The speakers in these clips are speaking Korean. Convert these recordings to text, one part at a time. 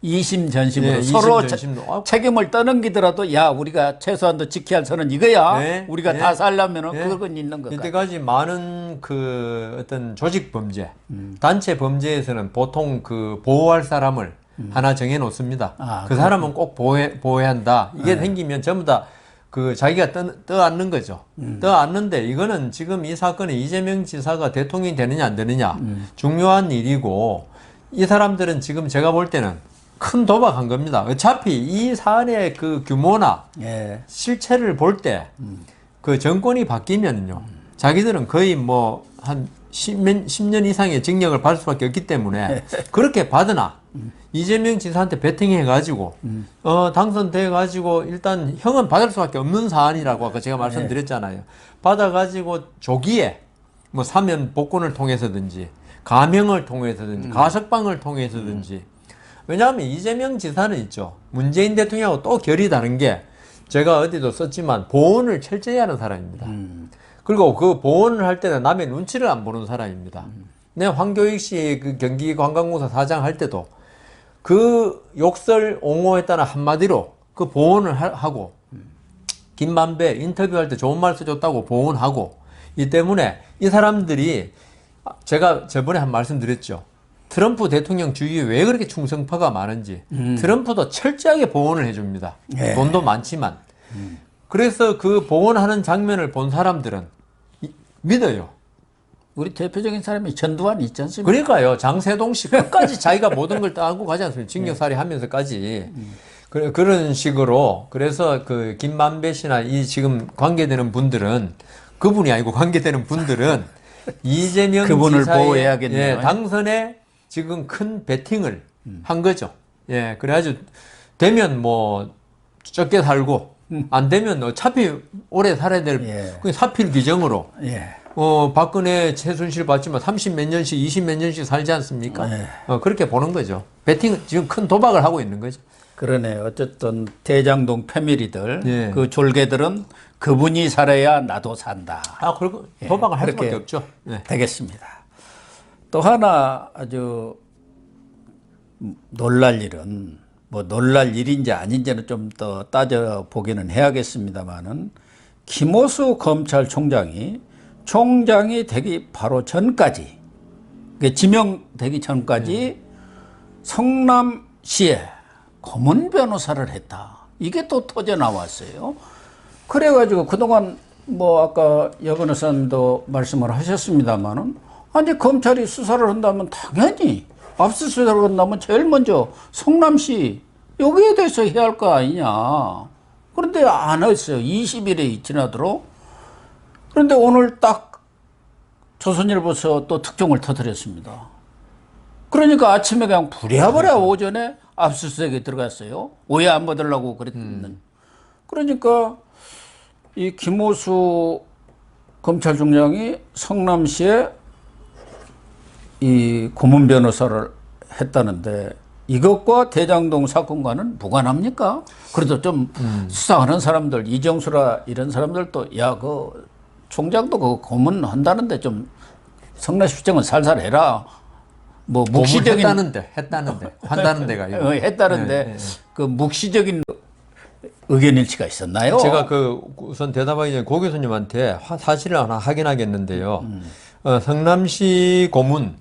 이심전심으로 예, 서로 이심전심으로. 책임을 떠넘기더라도 야 우리가 최소한도 지켜야 할 선은 이거야. 네, 우리가 네, 다 살려면은 네. 그건 있는 것 같아요. 이때까지 많은 그 어떤 조직 범죄, 단체 범죄에서는 보통 그 보호할 사람을 하나 정해 놓습니다. 그 사람은 꼭 보호해야 한다. 이게 생기면 전부 다 그 자기가 떠안는 거죠. 떠안는데 이거는 지금 이 사건에 이재명 지사가 대통령이 되느냐 안 되느냐 중요한 일이고, 이 사람들은 지금 제가 볼 때는 큰 도박한 겁니다. 어차피 이 사안의 그 규모나 예. 실체를 볼 때 그 정권이 바뀌면요, 자기들은 거의 뭐 한 10년 이상의 징역을 받을 수밖에 없기 때문에 그렇게 받으나 이재명 지사한테 베팅해가지고 당선돼가지고 일단 형은 받을 수밖에 없는 사안이라고 아까 제가 말씀드렸잖아요. 받아가지고 조기에 뭐 사면 복권을 통해서든지 가명을 통해서든지 가석방을 통해서든지. 왜냐하면 이재명 지사는 있죠, 문재인 대통령하고 또 결이 다른 게, 제가 어디도 썼지만 보온을 철저히 하는 사람입니다. 그리고 그 보온을 할 때는 남의 눈치를 안 보는 사람입니다. 내가 황교익 씨 그 경기관광공사 사장 할 때도 그 욕설 옹호했다는 한마디로 그 보온을 하고, 김만배 인터뷰할 때 좋은 말 써줬다고 보온하고. 이 때문에 이 사람들이, 제가 저번에 한 말씀 드렸죠, 트럼프 대통령 주위에 왜 그렇게 충성파가 많은지. 트럼프도 철저하게 보온을 해줍니다. 돈도 많지만. 그래서 그 보온하는 장면을 본 사람들은 믿어요. 우리 대표적인 사람이 전두환 있지 않습니까? 그러니까요, 장세동 씨 끝까지 자기가 모든 걸 따고 가지 않습니까? 징역살이 하면서까지. 그런 식으로. 그래서 그 김만배 씨나 이 지금 관계되는 분들은, 그분이 아니고 관계되는 분들은 이재명 그분을 지사의 보호해야겠네요. 당선에 지금 큰 베팅을 한 거죠. 예, 그래가지고 되면 뭐 적게 살고, 안 되면 어차피 오래 살아야 될 사필 규정으로. 박근혜 최순실 봤지만 30 몇 년씩 20 몇 년씩 살지 않습니까? 그렇게 보는 거죠. 베팅, 지금 큰 도박을 하고 있는 거죠. 그러네. 어쨌든 대장동 패밀리들, 그 졸개들은 그분이 살아야 나도 산다. 그리고 도박을 할 수밖에 없죠. 되겠습니다. 또 하나 아주 놀랄 일은, 뭐 놀랄 일인지 아닌지는 좀 더 따져보기는 해야겠습니다만은, 김호수 검찰총장이 되기 바로 전까지, 지명되기 전까지 성남시에 고문 변호사를 했다. 이게 또 터져 나왔어요. 그래가지고 그동안 뭐 아까 여 변호사님도 말씀을 하셨습니다만은, 아니 검찰이 수사를 한다면 당연히 압수수색을 한다면 제일 먼저 성남시 여기에 대해서 해야 할 거 아니냐. 그런데 안 했어요. 20일이 지나도록. 그런데 오늘 딱 조선일보에서 또 특종을 터뜨렸습니다. 그러니까 아침에 그냥 부랴부랴 오전에 압수수색에 들어갔어요. 오해 안 받으려고 그랬는. 그러니까 이 김호수 검찰총장이 성남시에 이 고문 변호사를 했다는데, 이것과 대장동 사건과는 무관합니까? 그래도 좀 수사하는 사람들, 이정수라 이런 사람들도 야, 그 총장도 그 고문한다는데 좀 성남시청은 살살 해라. 뭐 묵시적인 했다는데 한다는 데가 했다는데 그 묵시적인 의견 일치가 있었나요? 제가 그 우선 대답하기 전에 고 교수님한테 사실을 하나 확인하겠는데요. 성남시 고문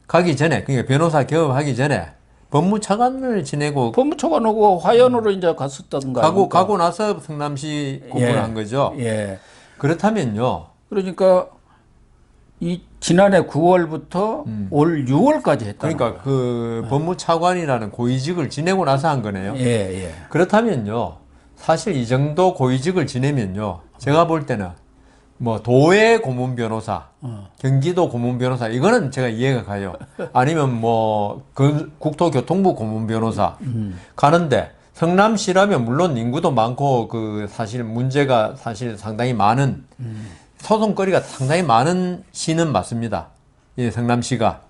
가기 전에, 그러니까 변호사 개업하기 전에 법무차관을 지내고, 법무차관하고 화연으로 이제 갔었던가. 가고 나서 성남시 고문을 한 거죠. 그렇다면요. 그러니까 이 지난해 9월부터 올 6월까지 했다. 그러니까 그 법무차관이라는 고위직을 지내고 나서 한 거네요. 그렇다면요, 사실 이 정도 고위직을 지내면요, 제가 볼 때는 뭐 도의 고문 변호사, 경기도 고문 변호사, 이거는 제가 이해가 가요. 아니면 뭐 국토교통부 고문 변호사 가는데, 성남시라면 물론 인구도 많고 그 사실 문제가 사실 상당히 많은, 소송거리가 상당히 많은 시는 맞습니다. 예, 성남시가.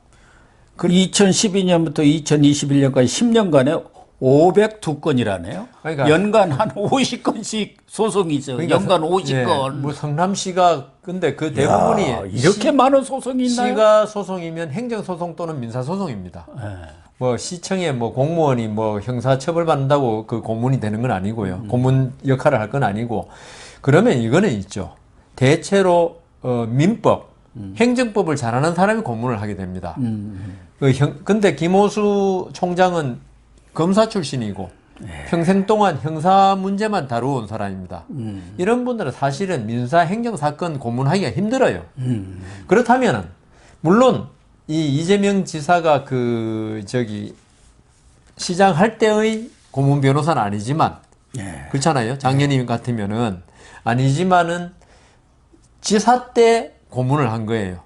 2012년부터 2021년까지 10년간에 502건이라네요. 그러니까 연간 한 50건씩 소송이 있어요. 그러니까 연간 50건. 뭐 성남시가, 근데 그 대부분이 이렇게 많은 소송이 있나요? 시가 소송이면 행정소송 또는 민사소송입니다. 뭐 시청의 뭐 공무원이 뭐 형사 처벌받는다고 그 고문이 되는 건 아니고요. 고문 역할을 할 건 아니고. 그러면 이거는 있죠. 대체로 민법, 행정법을 잘하는 사람이 고문을 하게 됩니다. 근데 김호수 총장은 검사 출신이고 평생 동안 형사 문제만 다루어온 사람입니다. 이런 분들은 사실은 민사 행정 사건 고문하기가 힘들어요. 그렇다면은 물론 이 이재명 지사가 시장 할 때의 고문 변호사는 아니지만 그렇잖아요. 작년이 같으면은 아니지만은 지사 때 고문을 한 거예요.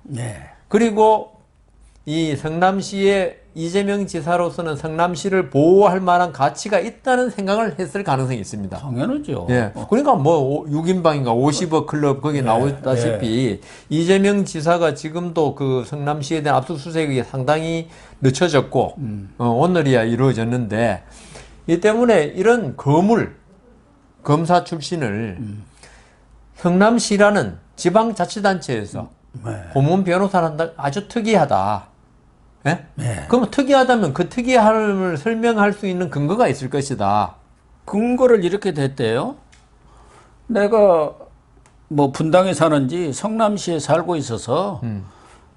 그리고 이 성남시의 이재명 지사로서는 성남시를 보호할 만한 가치가 있다는 생각을 했을 가능성이 있습니다. 당연하죠. 예. 그러니까 뭐 6인방인가 50억 클럽 거기 나오다시피 이재명 지사가 지금도 그 성남시에 대한 압수수색이 상당히 늦춰졌고 오늘이야 이루어졌는데 이 때문에 이런 검사 출신을 성남시라는 지방자치단체에서 고문 변호사를 한다 아주 특이하다. 예? 그럼 특이하다면 그 특이함을 설명할 수 있는 근거가 있을 것이다. 근거를 이렇게 댔대요. 내가 뭐 분당에 사는지 성남시에 살고 있어서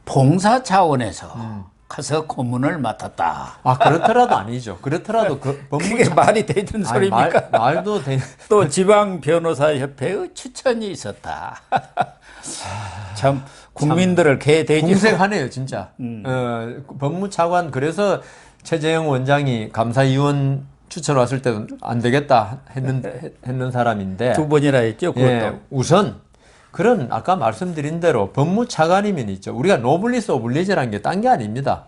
봉사 차원에서 가서 고문을 맡았다. 아, 그렇더라도 아니죠. 그렇더라도 그게 말이 되는 소리입니까? 말도 되. 또 지방 변호사협회의 추천이 있었다. 참 국민들을 개돼지 궁색하네요, 진짜. 법무차관 그래서 최재형 원장이 감사위원 추천 왔을 때도 안 되겠다 했는 사람인데 두 번이나 했죠. 그것도. 예, 우선 그런 아까 말씀드린 대로 법무차관이면 있죠. 우리가 노블리스 오블리제라는 게 딴 게 아닙니다.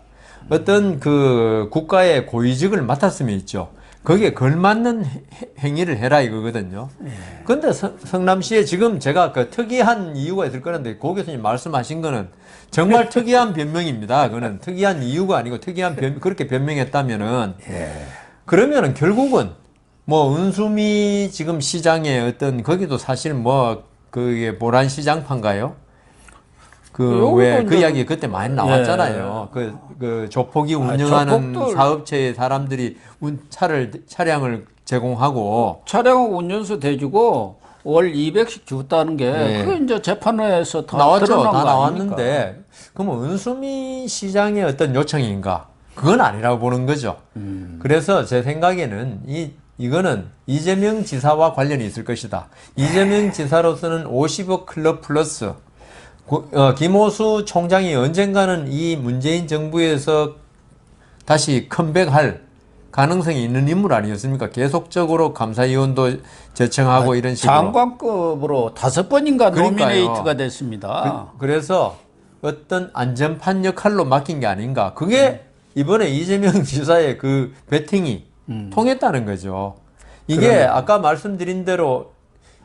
어떤 그 국가의 고위직을 맡았으면 있죠. 거기에 걸맞는 행위를 해라 이거거든요. 근데 성남시에 지금 제가 그 특이한 이유가 있을 거는데 고 교수님 말씀하신 거는 정말 특이한 변명입니다. 그거는 특이한 이유가 아니고 그렇게 변명했다면은 그러면은 결국은 뭐 은수미 지금 시장의 어떤 거기도 사실 뭐 그게 보란 시장판가요? 그 이야기 그때 많이 나왔잖아요. 그 조폭이 운영하는 사업체의 사람들이 차량을 제공하고 차량 운전수 대주고 월 200씩 줬다는 게 그게 이제 재판에서 다 나왔죠. 드러난 다 거 나왔는데 그러면 은수미 시장의 어떤 요청인가? 그건 아니라고 보는 거죠. 그래서 제 생각에는 이거는 이재명 지사와 관련이 있을 것이다. 이재명 지사로서는 50억 클럽 플러스 김호수 총장이 언젠가는 이 문재인 정부에서 다시 컴백할 가능성이 있는 인물 아니었습니까? 계속적으로 감사위원도 제청하고 이런 식으로. 장관급으로 5번인가 그러니까요. 노미네이트가 됐습니다. 그래서 어떤 안전판 역할로 맡긴 게 아닌가. 그게 이번에 이재명 지사의 그 배팅이 통했다는 거죠. 이게 아까 말씀드린 대로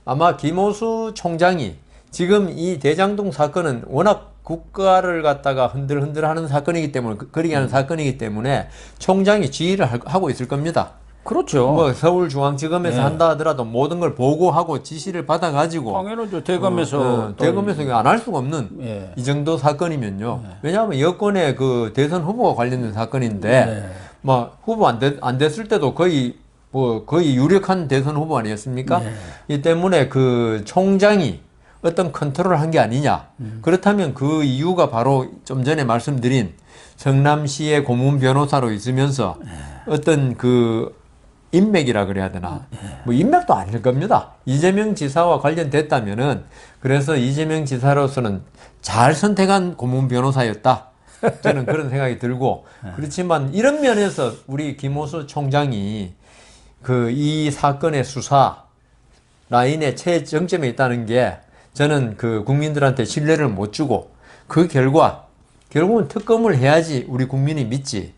아마 김호수 총장이 지금 이 대장동 사건은 워낙 국가를 갖다가 흔들흔들하는 사건이기 때문에 그러게 하는 사건이기 때문에 총장이 지휘를 하고 있을 겁니다. 그렇죠. 뭐 서울중앙지검에서 한다 하더라도 모든 걸 보고하고 지시를 받아가지고 당연하죠. 대검에서 대검에서 안 할 수가 없는 이 정도 사건이면요. 왜냐하면 여권의 그 대선 후보가 관련된 사건인데 뭐 후보 안 됐을 때도 거의 유력한 대선 후보 아니었습니까? 이 때문에 그 총장이 어떤 컨트롤을 한 게 아니냐. 그렇다면 그 이유가 바로 좀 전에 말씀드린 성남시의 고문 변호사로 있으면서 어떤 그 인맥이라 그래야 되나. 뭐 인맥도 아닐 겁니다. 이재명 지사와 관련됐다면은 그래서 이재명 지사로서는 잘 선택한 고문 변호사였다. 저는 그런 생각이 들고 그렇지만 이런 면에서 우리 김호수 총장이 그 이 사건의 수사 라인의 최정점에 있다는 게 저는 그 국민들한테 신뢰를 못 주고 그 결국은 특검을 해야지 우리 국민이 믿지.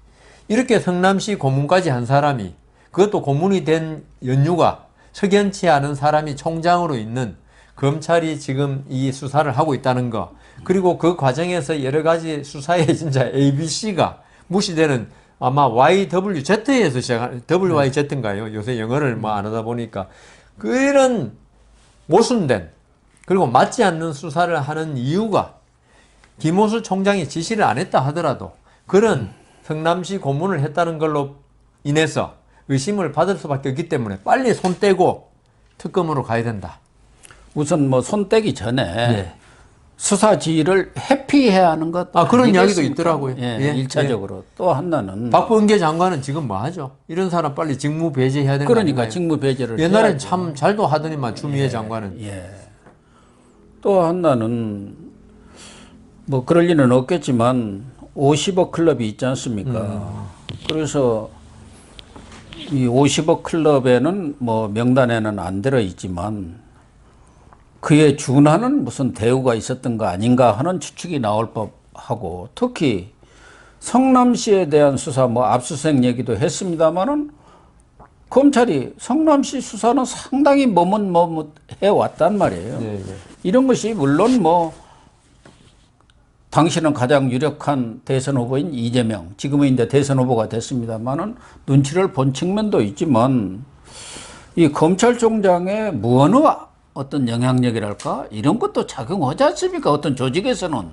이렇게 성남시 고문까지 한 사람이 그것도 고문이 된 연유가 석연치 않은 사람이 총장으로 있는 검찰이 지금 이 수사를 하고 있다는 거. 그리고 그 과정에서 여러 가지 수사에 진짜 ABC가 무시되는 아마 YWZ에서 시작한 WYZ인가요? 요새 영어를 뭐 안 하다 보니까 그런 모순된 그리고 맞지 않는 수사를 하는 이유가 김호수 총장이 지시를 안 했다 하더라도 그런 성남시 고문을 했다는 걸로 인해서 의심을 받을 수밖에 없기 때문에 빨리 손 떼고 특검으로 가야 된다. 우선 뭐 손 떼기 전에 네. 수사 지휘를 회피해야 하는 것 그런 이야기도 아니겠습니까? 있더라고요. 예, 예, 일차적으로 또 하나는 박범계 장관은 지금 뭐 하죠? 이런 사람 빨리 직무 배제해야 되는 거 그러니까 아닌가요? 직무 배제를 옛날엔 해야죠. 참 잘도 하더니만 추미애 장관은. 예. 또 하나는 뭐 그럴 리는 없겠지만 50억 클럽이 있지 않습니까? 그래서 이 50억 클럽에는 뭐 명단에는 안 들어 있지만 그에 준하는 무슨 대우가 있었던 거 아닌가 하는 추측이 나올 법하고, 특히 성남시에 대한 수사 뭐 압수수색 얘기도 했습니다마는 검찰이 성남시 수사는 상당히 머뭇머뭇해 왔단 말이에요. 네, 네. 이런 것이 물론 뭐 당시는 가장 유력한 대선 후보인 이재명, 지금은 이제 대선 후보가 됐습니다마는 눈치를 본 측면도 있지만 이 검찰총장의 무언의 어떤 영향력이랄까 이런 것도 작용하지 않습니까? 어떤 조직에서는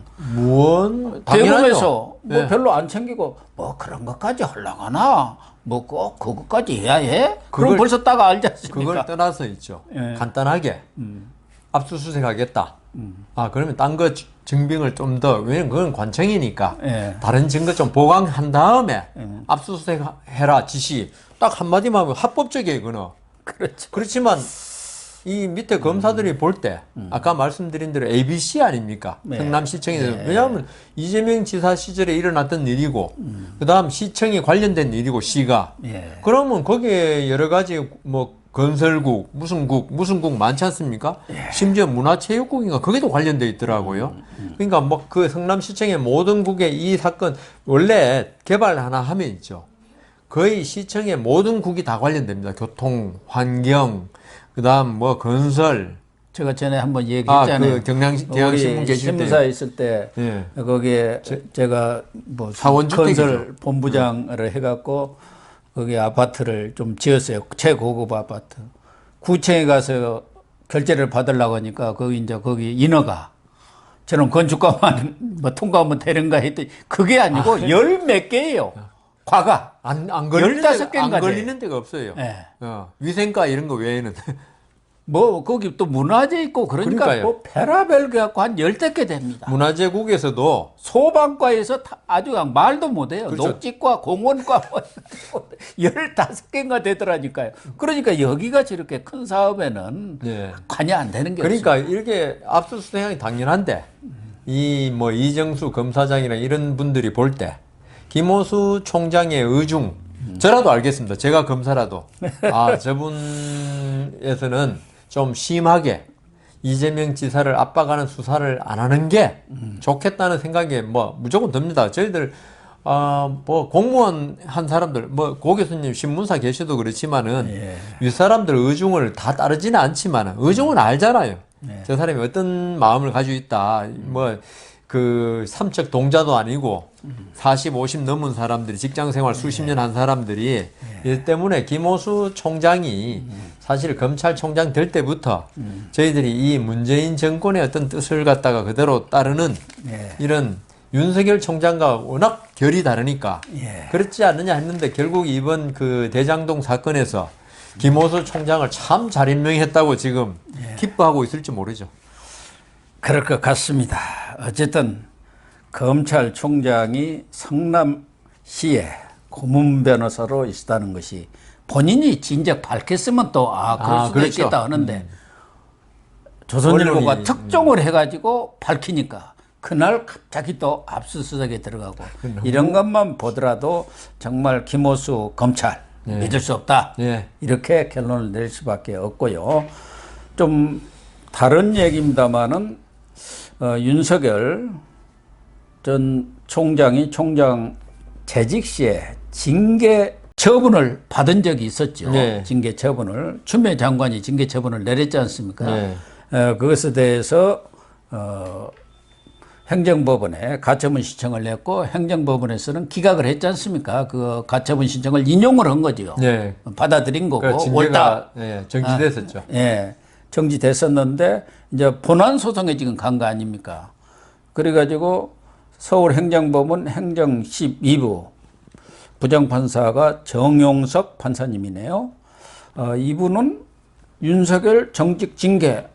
대검에서 뭐 네. 별로 안 챙기고 뭐 그런 것까지 하려가나 뭐 꼭 그것까지 해야 해? 그럼 벌써 딱 알지 않습니까? 그걸 떠나서 있죠. 예. 간단하게 압수수색하겠다. 그러면 딴 거 증빙을 좀 더, 왜냐면 그건 관청이니까 예. 다른 증거 좀 보강한 다음에 압수수색해라 지시 딱 한마디만 하면 합법적이에요, 그거는. 그렇죠. 그렇지만 이 밑에 검사들이 볼 때 아까 말씀드린 대로 ABC 아닙니까? 네. 성남시청에서. 왜냐하면 이재명 지사 시절에 일어났던 일이고 그다음 시청이 관련된 일이고 시가. 예. 그러면 거기에 여러 가지 뭐 건설국, 무슨 국 많지 않습니까? 심지어 문화체육국인가 거기도 관련돼 있더라고요. 그러니까 뭐 그 성남시청의 모든 국의 이 사건 원래 개발 하나 하면 있죠. 거의 시청의 모든 국이 다 관련됩니다. 교통, 환경, 그다음 뭐 건설. 제가 전에 한번 얘기했잖아요. 그 경향신문 계실 때. 신문사에 있을 때 예. 거기에 제가 뭐 사원주택이죠. 건설 본부장을 해갖고 거기 아파트를 좀 지었어요. 최고급 아파트. 구청에 가서 결제를 받으려고 하니까 거기 이제 거기 인허가. 저는 건축가만 뭐 통과하면 되는가 했더니 그게 아니고 열 몇 개예요. 과가. 안 걸리는 15개인가 안 돼. 걸리는 데가 없어요. 예. 위생과 이런 거 외에는. 뭐 거기 또 문화재 있고 그러니까 그러니까요. 뭐 페라벨 갖고 한 10개 됩니다. 문화재국에서도 소방과에서 아주 그냥 말도 못해요. 그렇죠. 녹지과 공원과 뭐 15개인가 되더라니까요. 그러니까 여기가 저렇게 큰 사업에는 네. 관여 안 되는 게 그러니까 이렇게 압수수색이 당연한데 이 뭐 이정수 검사장이나 이런 분들이 볼 때 김호수 총장의 의중 저라도 알겠습니다. 제가 검사라도 저분에서는 좀 심하게 이재명 지사를 압박하는 수사를 안 하는 게 좋겠다는 생각이 뭐 무조건 듭니다. 저희들 뭐 공무원 한 사람들 뭐 고 교수님 신문사 계셔도 그렇지만은 윗사람들 의중을 다 따르지는 않지만은 의중은 알잖아요. 저 사람이 어떤 마음을 가지고 있다. 뭐 그 삼척 동자도 아니고 40, 50 넘은 사람들이 직장 생활 수십 년 한 사람들이 이 때문에 김호수 총장이 사실 검찰총장 될 때부터 저희들이 이 문재인 정권의 어떤 뜻을 갖다가 그대로 따르는 이런 윤석열 총장과 워낙 결이 다르니까 그렇지 않느냐 했는데 결국 이번 그 대장동 사건에서 김호수 총장을 참 잘 임명했다고 지금 기뻐하고 있을지 모르죠. 그럴 것 같습니다. 어쨌든 검찰총장이 성남시에 고문 변호사로 있었다는 것이 본인이 진작 밝혔으면 또 그럴 수도 그렇죠. 있겠다 하는데 조선일보가 언론이, 특종을 해가지고 밝히니까 그날 갑자기 또 압수수색에 들어가고 이런 것만 보더라도 정말 김호수 검찰 믿을 수 없다. 이렇게 결론을 낼 수밖에 없고요. 좀 다른 얘기입니다만은 윤석열 전 총장이 총장 재직 시에 징계 처분을 받은 적이 있었죠. 징계 처분을 추미애 장관이 징계 처분을 내렸지 않습니까? 그것에 대해서 행정법원에 가처분 신청을 냈고 행정법원에서는 기각을 했지 않습니까? 그 가처분 신청을 인용을 한 거죠. 받아들인 거고 그러니까 징계가 정지됐었죠. 정지됐었는데 이제 본안 소송에 지금 간 거 아닙니까? 그래가지고 서울행정법원 행정 12부 부장판사가 정용석 판사님이네요. 이분은 윤석열 정직 징계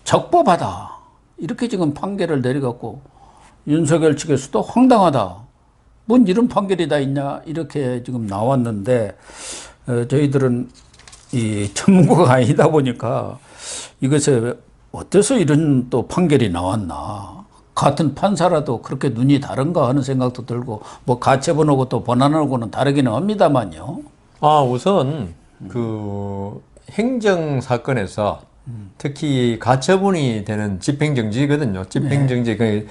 적법하다. 이렇게 지금 판결을 내려갖고 윤석열 측에서도 황당하다. 뭔 이런 판결이 다 있냐. 이렇게 지금 나왔는데 저희들은 이 전문가가 아니다 보니까 이것에 어때서 이런 또 판결이 나왔나. 같은 판사라도 그렇게 눈이 다른가 하는 생각도 들고 뭐 가처분하고 또 본안하고는 다르기는 합니다만요. 우선 그 행정 사건에서 특히 가처분이 되는 집행정지거든요. 집행정지 그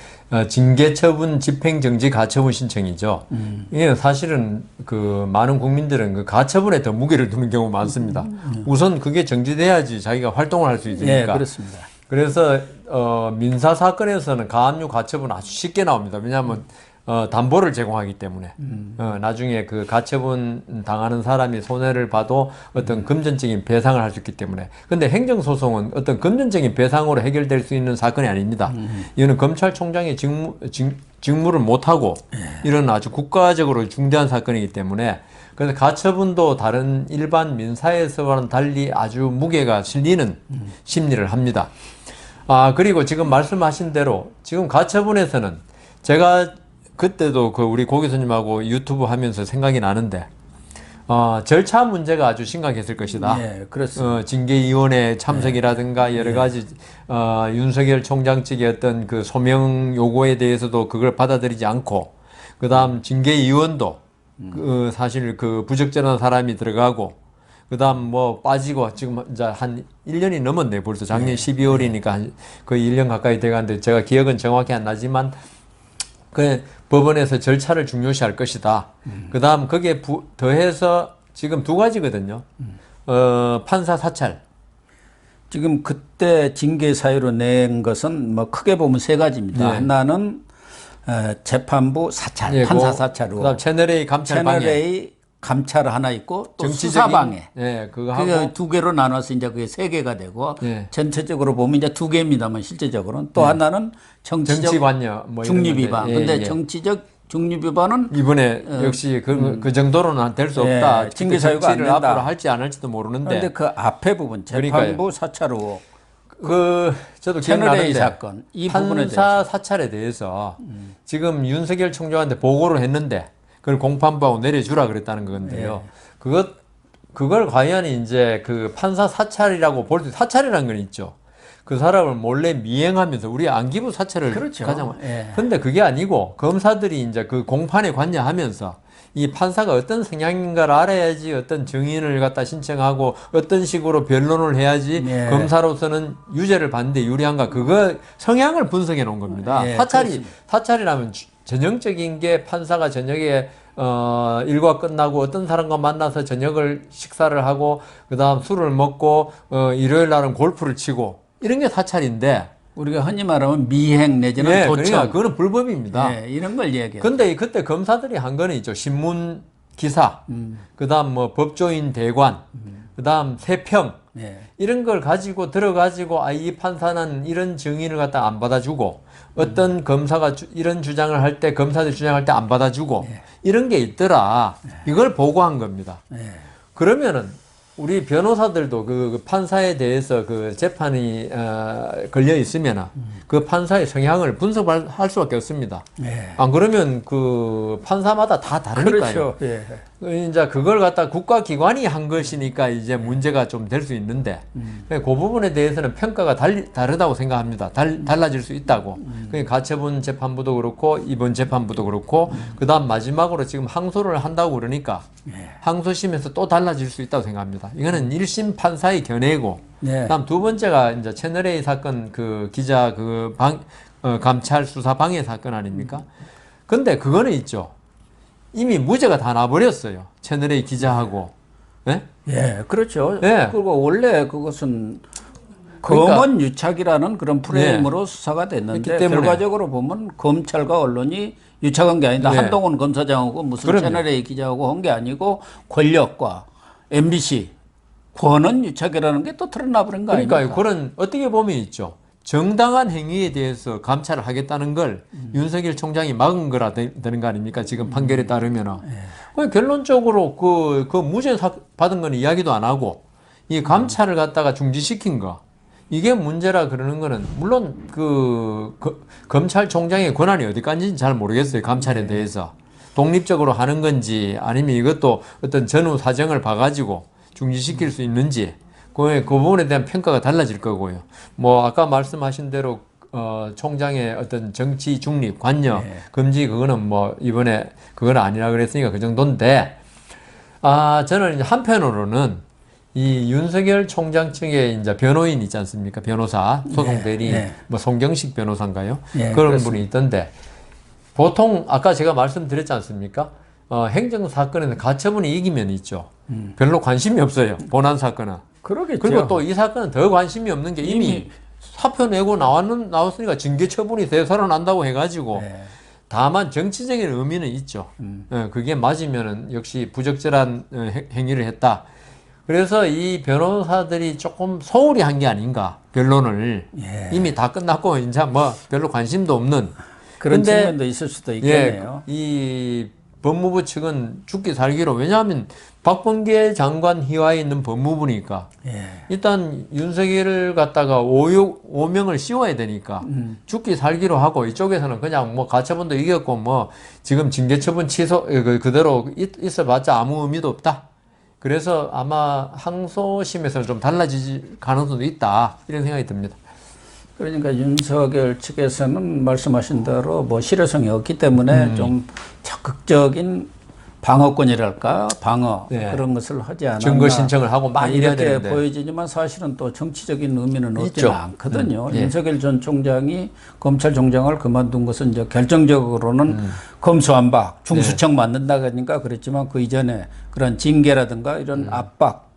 징계처분, 집행정지 가처분 신청이죠. 이게 사실은 그 많은 국민들은 그 가처분에 더 무게를 두는 경우가 많습니다. 우선 그게 정지돼야지 자기가 활동을 할 수 있으니까. 네, 그렇습니다. 그래서 민사 사건에서는 가압류 가처분 아주 쉽게 나옵니다. 왜냐하면 담보를 제공하기 때문에 나중에 그 가처분 당하는 사람이 손해를 봐도 어떤 금전적인 배상을 할 수 있기 때문에. 근데 행정소송은 어떤 금전적인 배상으로 해결될 수 있는 사건이 아닙니다. 이거는 검찰총장이 직무를 못하고 이런 아주 국가적으로 중대한 사건이기 때문에 그래서 가처분도 다른 일반 민사에서와는 달리 아주 무게가 실리는 심리를 합니다. 그리고 지금 말씀하신 대로 지금 가처분에서는 제가 그때도 그 우리 고 교수님하고 유튜브 하면서 생각이 나는데 절차 문제가 아주 심각했을 것이다. 네, 그렇습니다. 징계위원회 참석이라든가 여러 가지 윤석열 총장 측의 어떤 그 소명 요구에 대해서도 그걸 받아들이지 않고 그다음 징계위원도 사실 그 부적절한 사람이 들어가고 그다음 뭐 빠지고 지금 이제 한 1년이 넘었네 벌써 작년 12월이니까 거의 1년 가까이 돼가는데 제가 기억은 정확히 안 나지만 그 법원에서 절차를 중요시할 것이다. 그다음 거기에 더해서 지금 두 가지거든요. 판사 사찰. 지금 그때 징계 사유로 낸 것은 뭐 크게 보면 세 가지입니다. 네. 하나는 재판부 사찰, 판사 사찰로. 그다음 채널A 감찰 방해. 채널A 감찰 하나 있고 또 정치적인- 수사방해. 네, 그거 그게 하고 두 개로 나눠서 이제 그게 세 개가 되고 네. 전체적으로 보면 이제 두 개입니다만 실제적으로는 또 하나는 정치적 정치관여 뭐 이런 중립 위반. 건데, 근데 정치적 중립 위반은 이번에 역시 그 정도로는 될 수 없다. 징계 사유가 안 정치를 된다. 앞으로 할지 안 할지도 모르는데. 그런데 그 앞에 부분 재판부 그러니까요. 사찰 의혹, 저도 채널A 기억나는데 사건 이 부분에 판사 대해서 사찰에 대해서 지금 윤석열 총장한테 보고를 했는데 그걸 공판부하고 내려주라 그랬다는 건데요. 그걸 과연 이제 그 판사 사찰이라고 볼 수, 사찰이라는 건 있죠. 그 사람을 몰래 미행하면서 우리 안기부 사찰을 그렇죠. 가장. 예. 근데 그게 아니고 검사들이 이제 그 공판에 관여하면서 이 판사가 어떤 성향인가를 알아야지 어떤 증인을 갖다 신청하고 어떤 식으로 변론을 해야지 예. 검사로서는 유죄를 받는데 유리한가 그거 성향을 분석해 놓은 겁니다. 예, 사찰이라면 전형적인 게 판사가 저녁에 일과 끝나고 어떤 사람과 만나서 저녁을 식사를 하고 그다음 술을 먹고 일요일 날은 골프를 치고 이런 게 사찰인데 우리가 흔히 말하면 미행 내지는 예, 도청, 그러니까 그거는 불법입니다. 예, 이런 걸 얘기해요. 근데 그때 검사들이 한 거는 있죠. 신문 기사, 그다음 뭐 법조인 대관, 그다음 세평 예. 이런 걸 가지고 들어가지고 이 판사는 이런 증인을 갖다 안 받아주고 어떤 검사가 이런 주장을 할 때 검사들 주장할 때 안 받아주고 이런 게 있더라. 이걸 보고한 겁니다. 그러면은 우리 변호사들도 그 판사에 대해서 그 재판이 걸려 있으면 그 판사의 성향을 분석할 수밖에 없습니다. 예. 안 그러면 그 판사마다 다 다르니까요. 그렇죠. 예. 이제 그걸 갖다 국가기관이 한 것이니까 이제 문제가 좀 될 수 있는데 그 부분에 대해서는 평가가 다르다고 생각합니다. 달라질 수 있다고. 가처분 재판부도 그렇고 이번 재판부도 그렇고 그다음 마지막으로 지금 항소를 한다고 그러니까 항소심에서 또 달라질 수 있다고 생각합니다. 이거는 1심 판사의 견해고 네. 그다음 두 번째가 이제 채널A 사건 그 기자 감찰 수사 방해 사건 아닙니까? 근데 그거는 있죠. 이미 무죄가 다 나버렸어요. 채널A 기자하고. 예? 예, 그렇죠. 예. 그리고 원래 그것은 그러니까- 검언 유착이라는 그런 프레임으로 수사가 됐는데 했기 때문에. 결과적으로 보면 검찰과 언론이 유착한 게 아니다. 네. 한동훈 검사장하고 무슨 그럼요. 채널A 기자하고 한 게 아니고 권력과 MBC 권언 유착이라는 게 또 드러나 버린 거 그러니까요. 아닙니까? 그런 어떻게 보면 있죠. 정당한 행위에 대해서 감찰을 하겠다는 걸 윤석열 총장이 막은 거라 되는 거 아닙니까? 지금 판결에 따르면은. 결론적으로 그 무죄 받은 건 이야기도 안 하고 이 감찰을 갖다가 중지시킨 거 이게 문제라 그러는 거는 물론 검찰총장의 권한이 어디까지인지 잘 모르겠어요. 감찰에 대해서 독립적으로 하는 건지 아니면 이것도 어떤 전후 사정을 봐가지고 중지시킬 수 있는지 그 부분에 대한 평가가 달라질 거고요. 뭐 아까 말씀하신 대로 총장의 어떤 정치 중립, 관여, 금지 그거는 뭐 이번에 그건 아니라 그랬으니까 그 정도인데 저는 이제 한편으로는 이 윤석열 총장 측에 이제 변호인 있지 않습니까? 변호사, 소송 대리인, 뭐 송경식 변호사인가요? 그런 그렇습니다. 분이 있던데 보통 아까 제가 말씀드렸지 않습니까? 행정 사건에는 가처분이 이기면 있죠. 별로 관심이 없어요. 본안 사건은. 그러겠죠. 그리고 또 이 사건은 더 관심이 없는 게 이미 사표 내고 나왔으니까 징계 처분이 대서로 난다고 해가지고 다만 정치적인 의미는 있죠. 그게 맞으면은 역시 부적절한 행위를 했다. 그래서 이 변호사들이 조금 소홀히 한 게 아닌가 변론을 이미 다 끝났고 이제 뭐 별로 관심도 없는 그런 근데, 측면도 있을 수도 있겠네요. 이 법무부 측은 죽기 살기로 왜냐하면 박범계 장관 휘하에 있는 법무부니까 일단 윤석열을 갖다가 오명을 씌워야 되니까 죽기 살기로 하고 이쪽에서는 그냥 뭐 가처분도 이겼고 뭐 지금 징계처분 취소 그대로 있어봤자 아무 의미도 없다. 그래서 아마 항소심에서는 좀 달라질 가능성도 있다 이런 생각이 듭니다. 그러니까 윤석열 측에서는 말씀하신 대로 뭐 실효성이 없기 때문에 좀 적극적인 방어권이랄까 방어 그런 것을 하지 않았나 증거 신청을 하고 막 이래야 이렇게 되는데 보여지지만 사실은 또 정치적인 의미는 있죠. 없지는 않거든요. 윤석열 전 총장이 검찰총장을 그만둔 것은 이제 결정적으로는 검수완박 중수청 만든다니까 그랬지만 그 이전에 그런 징계라든가 이런 압박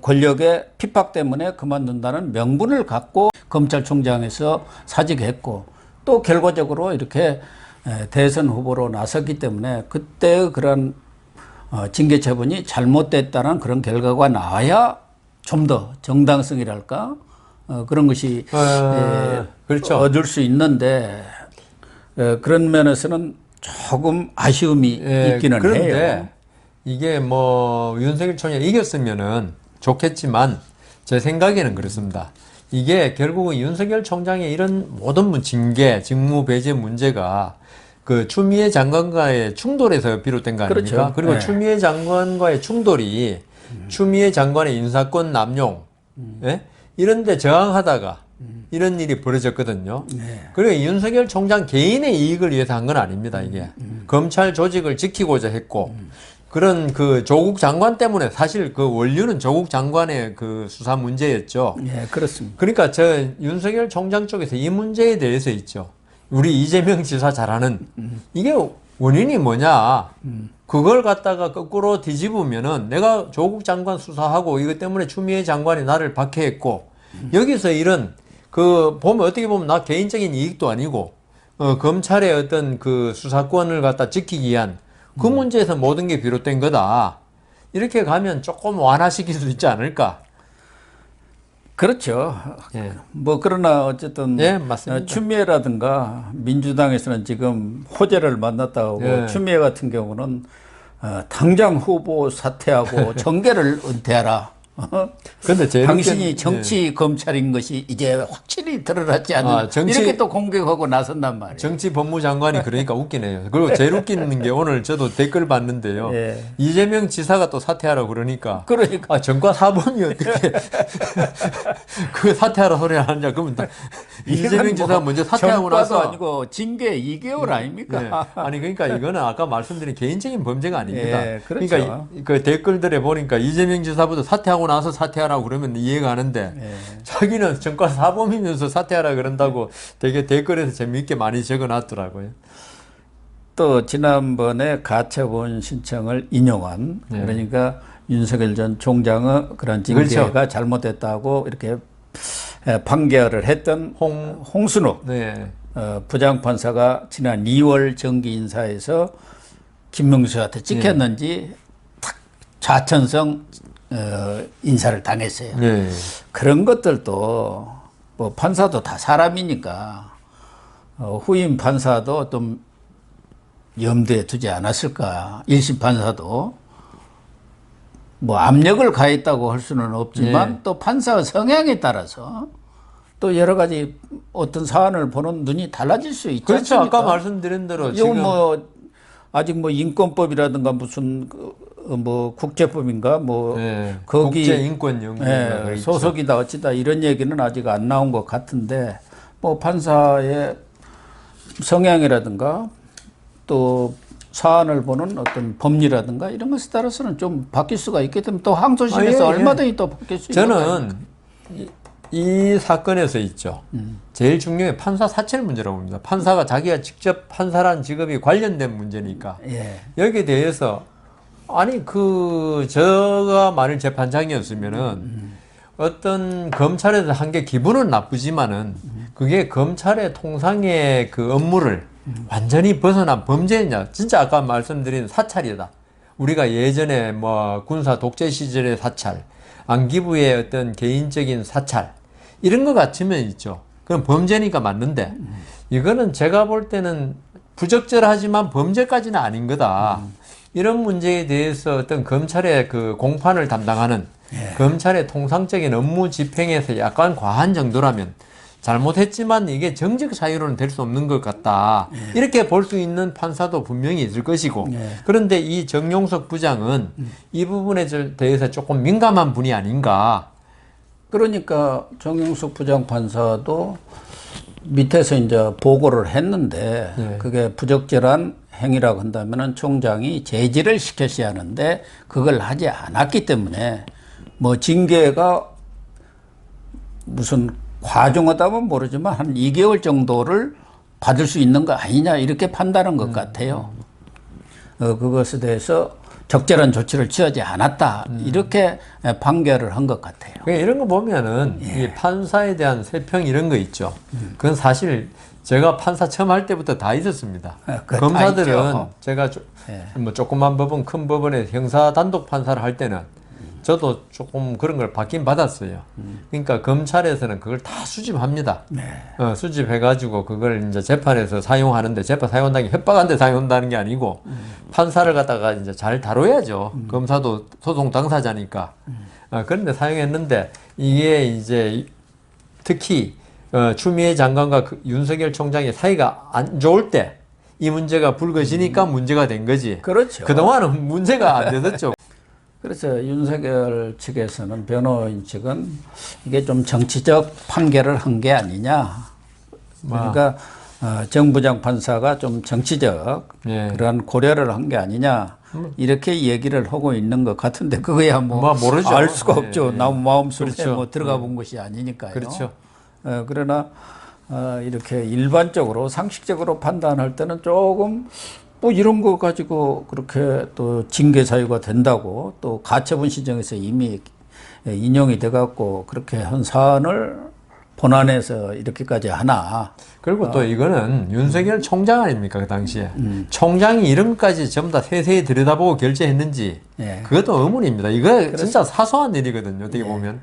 권력의 핍박 때문에 그만둔다는 명분을 갖고 검찰총장에서 사직했고 또 결과적으로 이렇게 대선 후보로 나섰기 때문에 그때의 그런 징계 처분이 잘못됐다는 그런 결과가 나와야 좀 더 정당성이랄까 그런 것이 그렇죠. 얻을 수 있는데 그런 면에서는 조금 아쉬움이 있기는 그런데 해요. 이게 뭐 윤석열 총장이 이겼으면은 좋겠지만 제 생각에는 그렇습니다. 이게 결국은 윤석열 총장의 이런 모든 징계, 직무 배제 문제가 그 추미애 장관과의 충돌에서 비롯된 거 아닙니까? 그렇죠. 그리고 추미애 장관과의 충돌이 추미애 장관의 인사권 남용 이런 데 저항하다가 이런 일이 벌어졌거든요. 그리고 윤석열 총장 개인의 이익을 위해서 한 건 아닙니다, 이게. 검찰 조직을 지키고자 했고 그런 그 조국 장관 때문에 사실 그 원류는 조국 장관의 그 수사 문제였죠. 그렇습니다. 그러니까 저 윤석열 총장 쪽에서 이 문제에 대해서 있죠. 우리 이재명 지사 잘하는 이게 원인이 뭐냐. 그걸 갖다가 거꾸로 뒤집으면은 내가 조국 장관 수사하고 이것 때문에 추미애 장관이 나를 박해했고 여기서 이런 그 보면 어떻게 보면 나 개인적인 이익도 아니고 검찰의 어떤 그 수사권을 갖다 지키기 위한 그 문제에서 모든 게 비롯된 거다. 이렇게 가면 조금 완화시킬 수 있지 않을까. 그렇죠. 뭐 그러나 어쨌든 맞습니다. 추미애라든가 민주당에서는 지금 호재를 만났다고 추미애 같은 경우는 당장 후보 사퇴하고 정계를 은퇴하라. 근데 당신이 정치 검찰인 것이 이제 확실히 드러났지 않나 이렇게 또 공격하고 나선단 말이에요. 정치 법무장관이 그러니까 웃기네요. 그리고 제일 웃기는 게 오늘 저도 댓글 봤는데요. 이재명 지사가 또 사퇴하라고 그러니까 정과 사범이 어떻게 그 사퇴하라 소리 하느냐 그러면 이재명 지사가 먼저 사퇴하고 나서 아니고 징계 2개월 아닙니까? 아니 그러니까 이거는 아까 말씀드린 개인적인 범죄가 아닙니다. 그렇죠. 그러니까 그 댓글들에 보니까 이재명 지사부터 사퇴하고 나서 사퇴하라고 그러면 이해가 하는데 자기는 정과 사범이면서 사퇴하라 그런다고 되게 댓글에서 재미있게 많이 적어놨더라고요. 또 지난번에 가처분 신청을 인용한 그러니까 윤석열 전 총장의 그런 징계가 잘못됐다고 이렇게 판결을 했던 홍순욱 부장판사가 지난 2월 정기인사에서 김명수한테 찍혔는지 좌천성 인사를 당했어요. 그런 것들도 뭐 판사도 다 사람이니까 후임 판사도 좀 염두에 두지 않았을까. 1심 판사도 뭐 압력을 가했다고 할 수는 없지만 예. 또 판사의 성향에 따라서 또 여러 가지 어떤 사안을 보는 눈이 달라질 수 있지 그렇죠. 않습니까? 아까 말씀드린 대로 이건 지금 뭐 아직 뭐 인권법이라든가 무슨 뭐 국제법인가 뭐 예, 거기 국제인권연구회가 있죠. 소속이다 어찌다 이런 얘기는 아직 안 나온 것 같은데 뭐 판사의 성향이라든가 또 사안을 보는 어떤 법리라든가 이런 것에 따라서는 좀 바뀔 수가 있기 때문에 또 항소심에서 아, 예, 예. 얼마든지 또 바뀔 수 있는 저는 이 사건에서 있죠. 제일 중요한 게 판사 사찰 문제라고 봅니다. 판사가 자기가 직접 판사라는 직업이 관련된 문제니까 예. 여기에 대해서 아니 제가 만일 재판장이었으면은 어떤 검찰에서 한 게 기분은 나쁘지만은 그게 검찰의 통상의 그 업무를 완전히 벗어난 범죄냐. 진짜 아까 말씀드린 사찰이다. 우리가 예전에 뭐 군사 독재 시절의 사찰, 안기부의 어떤 개인적인 사찰 이런 거 같으면 있죠. 그럼 범죄니까 맞는데 이거는 제가 볼 때는 부적절하지만 범죄까지는 아닌 거다. 이런 문제에 대해서 어떤 검찰의 그 공판을 담당하는 검찰의 통상적인 업무 집행에서 약간 과한 정도라면 잘못했지만 이게 정직 사유로는 될 수 없는 것 같다. 이렇게 볼 수 있는 판사도 분명히 있을 것이고 그런데 이 정용석 부장은 이 부분에 대해서 조금 민감한 분이 아닌가. 그러니까 정영석 부장판사도 밑에서 이제 보고를 했는데 그게 부적절한 행위라고 한다면은 총장이 제지를 시켰어야 하는데 그걸 하지 않았기 때문에 뭐 징계가 무슨 과중하다면 모르지만 한 2개월 정도를 받을 수 있는 거 아니냐 이렇게 판단한 것 같아요. 그것에 대해서 적절한 조치를 취하지 않았다 이렇게 판결을 한 것 같아요. 그러니까 이런 거 보면은 이 판사에 대한 세평 이런 거 있죠. 그건 사실 제가 판사 처음 할 때부터 다 있었습니다. 검사들은 제가 뭐 조그만 법원, 큰 법원에 형사 단독 판사를 할 때는 저도 조금 그런 걸 받긴 받았어요. 그러니까 검찰에서는 그걸 다 수집합니다. 수집해가지고 그걸 이제 재판에서 사용하는데 재판 사용한다는 게 협박한데 사용한다는 게 아니고 판사를 갖다가 이제 잘 다뤄야죠. 검사도 소송 당사자니까. 그런데 사용했는데 이게 이제 특히 추미애 장관과 윤석열 총장의 사이가 안 좋을 때 이 문제가 불거지니까 문제가 된 거지. 그렇죠. 그동안은 문제가 안 됐었죠. 그래서 윤석열 측에서는 변호인 측은 이게 좀 정치적 판결을 한 게 아니냐. 그러니까 정 부장 판사가 좀 정치적 그런 고려를 한 게 아니냐. 이렇게 얘기를 하고 있는 것 같은데 그거야 뭐 모르죠. 알 수가 없죠. 나 마음속에 그렇죠. 뭐 들어가 본 것이 아니니까요. 그렇죠. 그러나 이렇게 일반적으로 상식적으로 판단할 때는 조금 뭐 이런 거 가지고 그렇게 또 징계 사유가 된다고 또 가처분 시정에서 이미 인용이 돼 갖고 그렇게 한 사안을 본안에서 이렇게까지 하나. 그리고 또 이거는 윤석열 총장 아닙니까 그 당시에 총장이 이런 것까지 전부 다 세세히 들여다보고 결재했는지 그것도 의문입니다. 이거 진짜 사소한 일이거든요. 어떻게 보면.